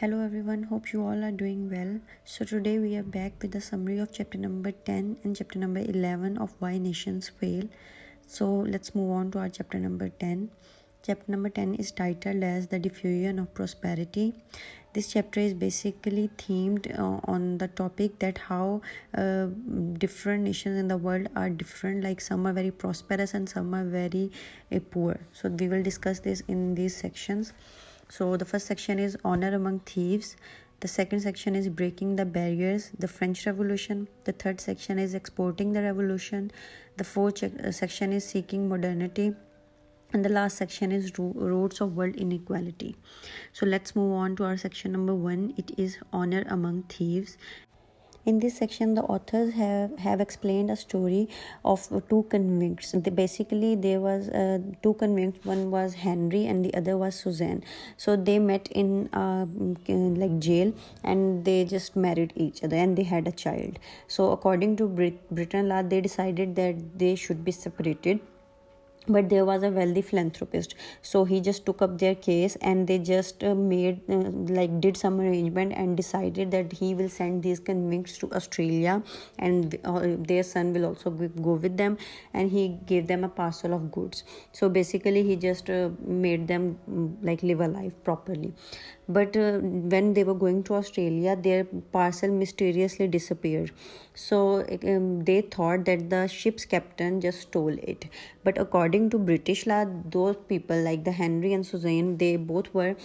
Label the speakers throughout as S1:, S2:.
S1: Hello everyone, hope you all are doing well. So today we are back with a summary of chapter number 10 and chapter number 11 of Why Nations Fail. So let's move on to our chapter number 10. Chapter number 10 is titled as The Diffusion of Prosperity. This chapter is basically themed on the topic that how different nations in the world are different, like some are very prosperous and some are very poor. So we will discuss this in these sections. So the first section is Honor Among Thieves. The second section is Breaking the Barriers, the French Revolution. The third section is Exporting the Revolution. The fourth section is Seeking Modernity. And the last section is Roots of World Inequality. So let's move on to our section number 1. It is Honor Among Thieves. In this section, the authors have explained a story of two convicts. There was two convicts. One was Henry and the other was Suzanne. So they met in like jail, and they just married each other and they had a child. So according to Britain law, they decided that they should be separated. But there was a wealthy philanthropist, so he just took up their case, and they just did some arrangement and decided that he will send these convicts to Australia, and their son will also go with them, and he gave them a parcel of goods. So basically he just made them live a life properly. But when they were going to Australia, their parcel mysteriously disappeared. So they thought that the ship's captain just stole it. But according to British law, those people like the Henry and Suzanne, they both were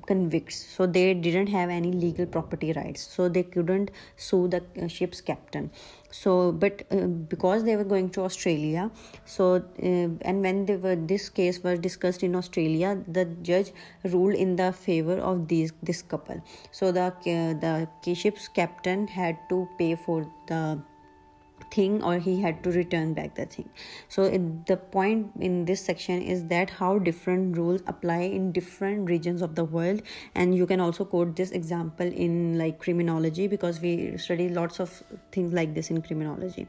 S1: convicts. So they didn't have any legal property rights. So they couldn't sue the ship's captain. So but because they were going to Australia, so and when this case was discussed in Australia, the judge ruled in the favor of this couple. So the ship's captain had to pay for the thing, or he had to return back the thing. So the point in this section is that how different rules apply in different regions of the world. And you can also quote this example in criminology, because we study lots of things like this in criminology.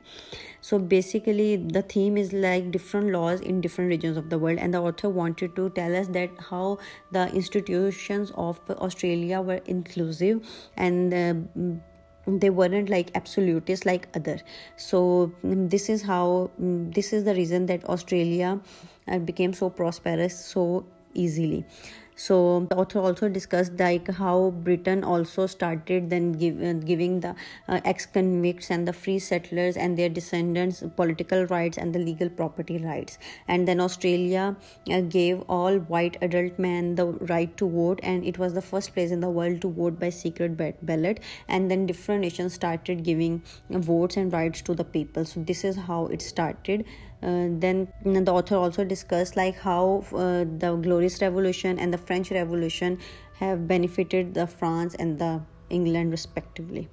S1: So basically the theme is different laws in different regions of the world, and the author wanted to tell us that how the institutions of Australia were inclusive, and they weren't absolutists like other. So this is the reason that Australia became so prosperous so easily. So the author also discussed how Britain also started then giving the ex-convicts and the free settlers and their descendants political rights and the legal property rights. And then Australia gave all white adult men the right to vote, and it was the first place in the world to vote by secret ballot. And then different nations started giving votes and rights to the people. So this is how it started. Then the author also discussed how the Glorious Revolution and the French Revolution have benefited the France and the England respectively.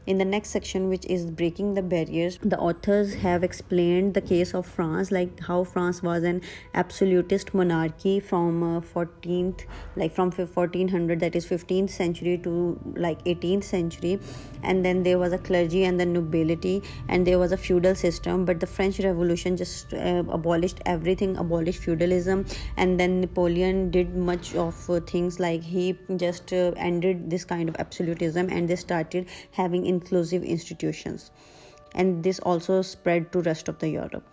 S1: In the next section, which is Breaking the Barriers, the authors have explained the case of France, how France was an absolutist monarchy from 1400, that is 15th century to 18th century. And then there was a clergy and the nobility, and there was a feudal system. But the French Revolution just abolished everything, abolished feudalism. And then Napoleon did much of things, he just ended this kind of absolutism, and they started having inclusive institutions, and this also spread to rest of the Europe.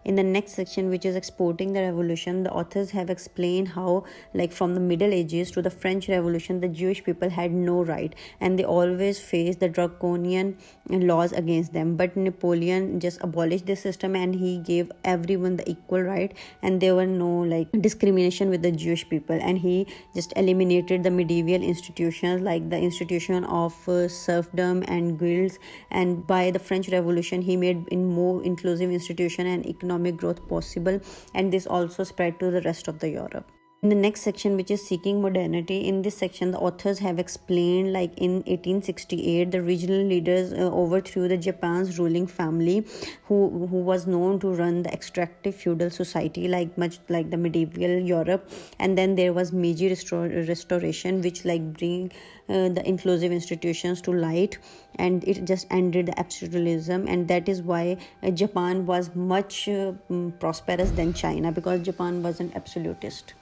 S1: In the next section, which is Exporting the Revolution, the authors have explained how from the Middle Ages to the French Revolution, the Jewish people had no right, and they always faced the draconian laws against them. But Napoleon just abolished this system, and he gave everyone the equal right, and there were no discrimination with the Jewish people. And he just eliminated the medieval institutions like the institution of serfdom and guilds. And by the French Revolution, he made more inclusive institution and economic growth possible, and this also spread to the rest of the Europe. In the next section, which is Seeking Modernity, in this section the authors have explained in 1868 the regional leaders overthrew the Japan's ruling family, who was known to run the extractive feudal society much like the medieval Europe. And then there was Meiji restoration, which bring the inclusive institutions to light, and it just ended the absolutism. And that is why Japan was much prosperous than China, because Japan was an absolutist.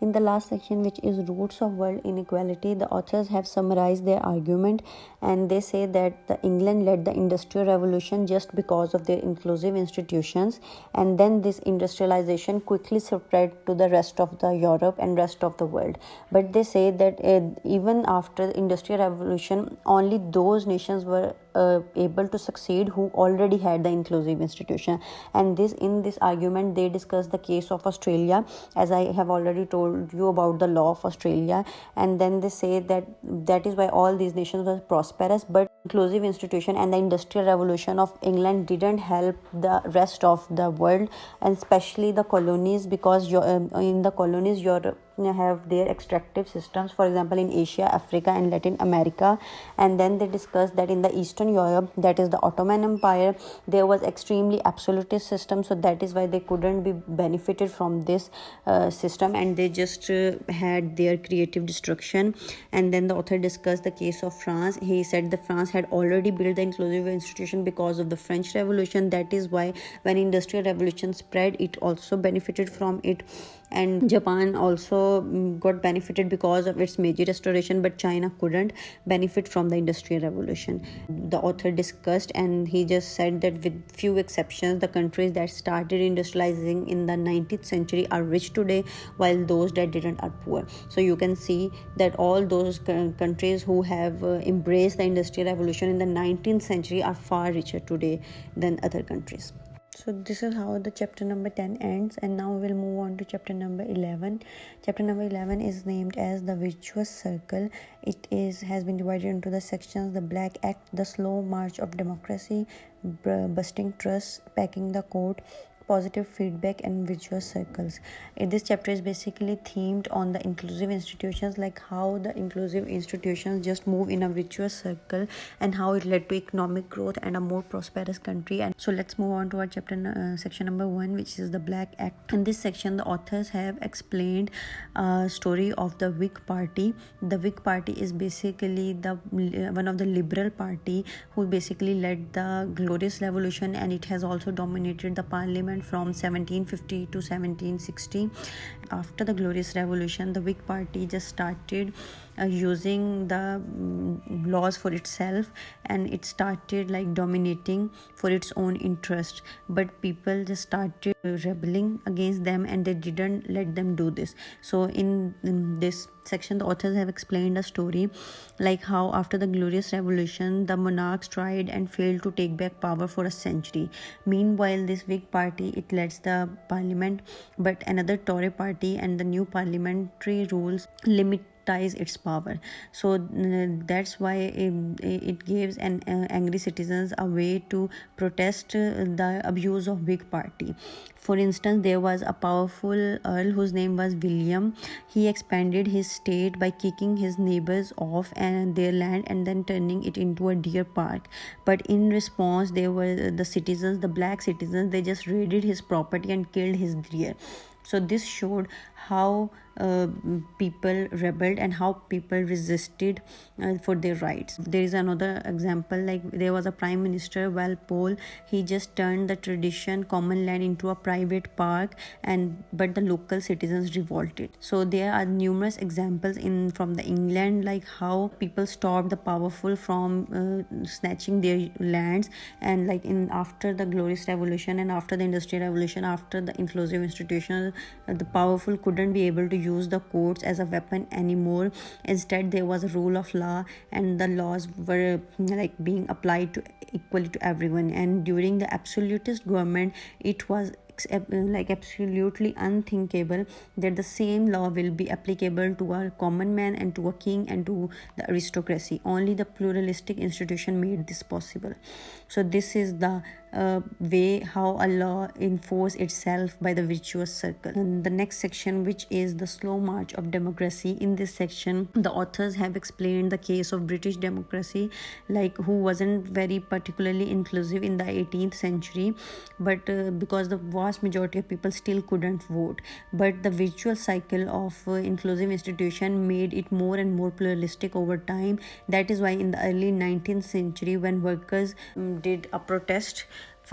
S1: In the last section, which is roots of world inequality, the authors have summarized their argument, and they say that England led the industrial revolution just because of their inclusive institutions, and then this industrialization quickly spread to the rest of the Europe and rest of the world. But they say that even after the industrial revolution, only those nations were able to succeed who already had the inclusive institution. And in this argument they discuss the case of Australia, as I have already told you about the law of Australia. And then they say that is why all these nations were prosperous, but inclusive institution and the industrial revolution of England didn't help the rest of the world, and especially the colonies, because in the colonies Europe have their extractive systems, for example in Asia, Africa and Latin America. And then they discuss that in the Eastern Europe, that is the Ottoman Empire, there was extremely absolutist system, so that is why they couldn't be benefited from this system, and they just had their creative destruction. And then the author discussed the case of France. He said that France had already built the inclusive institution because of the French Revolution. That is why when industrial revolution spread, it also benefited from it. And Japan also got benefited because of its Meiji Restoration, but China couldn't benefit from the industrial revolution. The author discussed, and he just said that with few exceptions, the countries that started industrializing in the 19th century are rich today, while those that didn't are poor. So you can see that all those countries who have embraced the industrial revolution in the 19th century are far richer today than other countries. So this is how the chapter number 10 ends, and now we'll move on to chapter number 11. Chapter number 11 is named as the Virtuous Circle. It has been divided into the sections: the Black Act, the Slow March of Democracy, Busting Trusts, Packing the Court, Positive Feedback, and Virtuous Circles. This chapter is basically themed on the inclusive institutions, like how the inclusive institutions just move in a virtuous circle and how it led to economic growth and a more prosperous country. And so let's move on to our chapter section number 1, which is the Black Act. In this section, the authors have explained a story of the Whig Party. The Whig Party is basically one of the liberal party who basically led the Glorious Revolution, and it has also dominated the parliament from 1750 to 1760. After the Glorious Revolution, the Whig Party just started using the laws for itself, and it started like dominating for its own interest. But people just started rebelling against them, and they didn't let them do this. So in this section, the authors have explained a story like how after the Glorious Revolution, the monarchs tried and failed to take back power for a century. Meanwhile, this Whig Party, it leads the parliament, but another Tory party and the new parliamentary rules limit its power. So that's why it gives angry citizens a way to protest the abuse of Whig Party. For instance, there was a powerful earl whose name was William. He expanded his state by kicking his neighbors off and their land and then turning it into a deer park. But in response, there were the citizens, the black citizens, they just raided his property and killed his deer. So this showed how people rebelled and how people resisted for their rights. There is another example, like there was a prime minister, Walpole. He just turned the tradition common land into a private park, but the local citizens revolted. So there are numerous examples from the England, like how people stopped the powerful from snatching their lands. And like after the Glorious Revolution and after the Industrial Revolution, after the inclusive institutions, the powerful couldn't be able to use the courts as a weapon anymore. Instead, there was a rule of law, and the laws were like being applied to equally to everyone. And during the absolutist government, it was like absolutely unthinkable that the same law will be applicable to a common man and to a king and to the aristocracy. Only the pluralistic institution made this possible. So this is the way how a law enforce itself by the virtuous circle. And the next section, which is the slow march of democracy, in this section the authors have explained the case of British democracy, like who wasn't very particularly inclusive in the 18th century, but because the vast majority of people still couldn't vote. But the virtuous cycle of inclusive institution made it more and more pluralistic over time. That is why in the early 19th century, when workers did a protest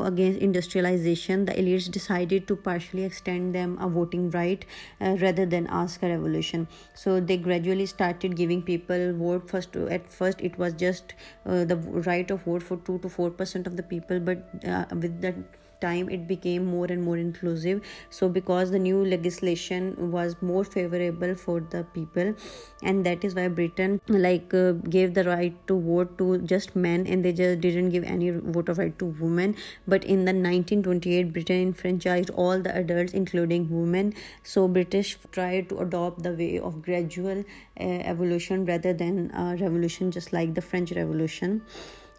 S1: against industrialization, the elites decided to partially extend them a voting right rather than ask a revolution. So they gradually started giving people vote. At first it was just the right of vote for 2 to 4% of the people, but with the time it became more and more inclusive. So because the new legislation was more favorable for the people, and that is why Britain gave the right to vote to just men, and they just didn't give any vote of right to women. But in the 1928 Britain enfranchised all the adults including women. So British tried to adopt the way of gradual evolution rather than revolution, just like the French Revolution.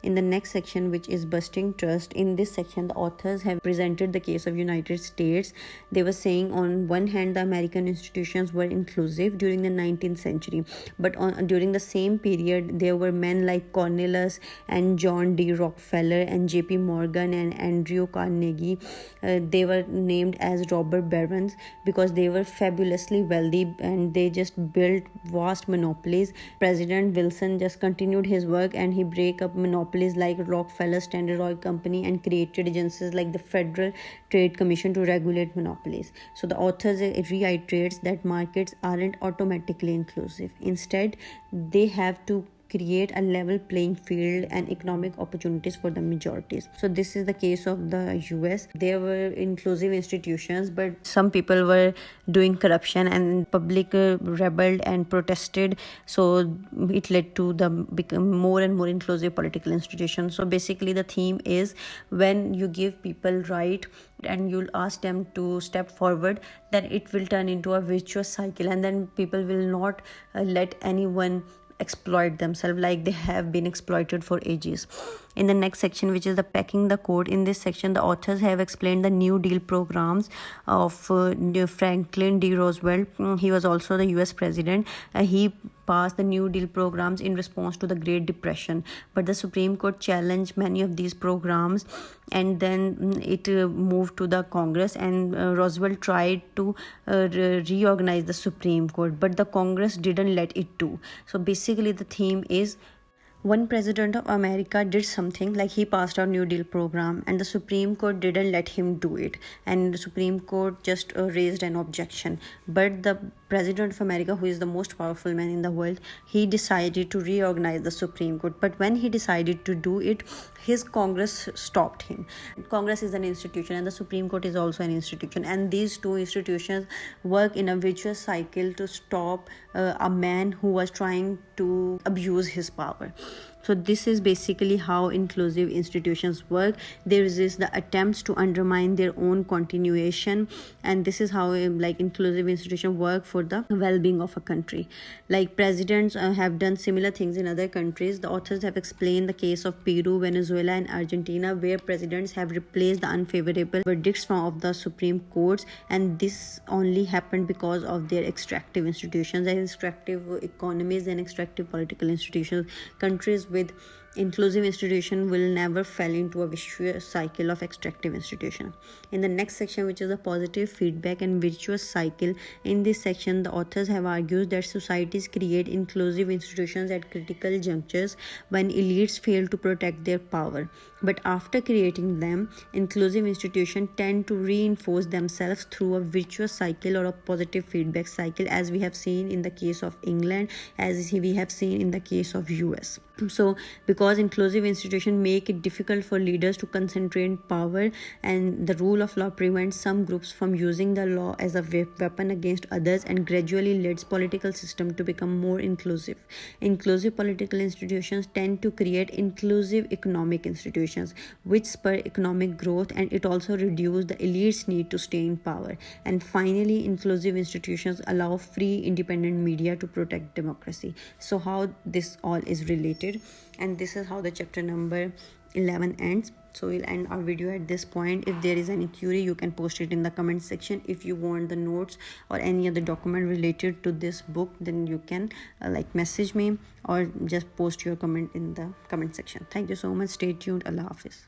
S1: In the next section, which is busting trust, in this section the authors have presented the case of United States. They were saying on one hand the American institutions were inclusive during the 19th century, but during the same period there were men like Cornelius and John D. Rockefeller and J.P. Morgan and Andrew Carnegie. They were named as robber barons because they were fabulously wealthy and they just built vast monopolies. President Wilson just continued his work and he break up monopolies like Rockefeller Standard Oil Company and created agencies like the Federal Trade Commission to regulate monopolies. So the authors reiterates that markets aren't automatically inclusive. Instead, they have to create a level playing field and economic opportunities for the majorities. So this is the case of the US. There were inclusive institutions, but some people were doing corruption and public rebelled and protested. So it led to the become more and more inclusive political institutions. So basically the theme is when you give people right and you'll ask them to step forward, then it will turn into a virtuous cycle, and then people will not let anyone exploit themselves like they have been exploited for ages. In the next section, which is the packing the code, in this section the authors have explained the New Deal programs of Franklin D. Roosevelt. He was also the US president. He passed the New Deal programs in response to the Great Depression, but the Supreme Court challenged many of these programs, and then it moved to the Congress, and Roosevelt tried to reorganize the Supreme Court, but the Congress didn't let it do. So basically the theme is one president of America did something, like he passed our New Deal program, and the Supreme Court didn't let him do it, and the Supreme Court just raised an objection. But the president of America, who is the most powerful man in the world, he decided to reorganize the Supreme Court. But when he decided to do it, his Congress stopped him. Congress is an institution and the Supreme Court is also an institution, and these two institutions work in a vicious cycle to stop a man who was trying to abuse his power. So this is basically how inclusive institutions work. They resist the attempts to undermine their own continuation, and this is how inclusive institutions work for the well-being of a country. Like presidents have done similar things in other countries. The authors have explained the case of Peru, Venezuela and Argentina, where presidents have replaced the unfavorable verdicts of the Supreme Courts, and this only happened because of their extractive institutions and extractive economies and extractive political institutions. Countries with inclusive institution will never fall into a vicious cycle of extractive institution. In the next section, which is a positive feedback and virtuous cycle, in this section the authors have argued that societies create inclusive institutions at critical junctures when elites fail to protect their power, but after creating them, inclusive institutions tend to reinforce themselves through a virtuous cycle or a positive feedback cycle, as we have seen in the case of England, as we have seen in the case of US. So because inclusive institutions make it difficult for leaders to concentrate power, and the rule of law prevents some groups from using the law as a weapon against others, and gradually leads political system to become more inclusive. Inclusive political institutions tend to create inclusive economic institutions which spur economic growth, and it also reduces the elites' need to stay in power. And finally, inclusive institutions allow free independent media to protect democracy. So how this all is related, and this is how the chapter number 11 ends. So we'll end our video at this point. If there is any query, you can post it in the comment section. If you want the notes or any other document related to this book, then you can message me or just post your comment in the comment section. Thank you so much. Stay tuned. Allah Hafiz.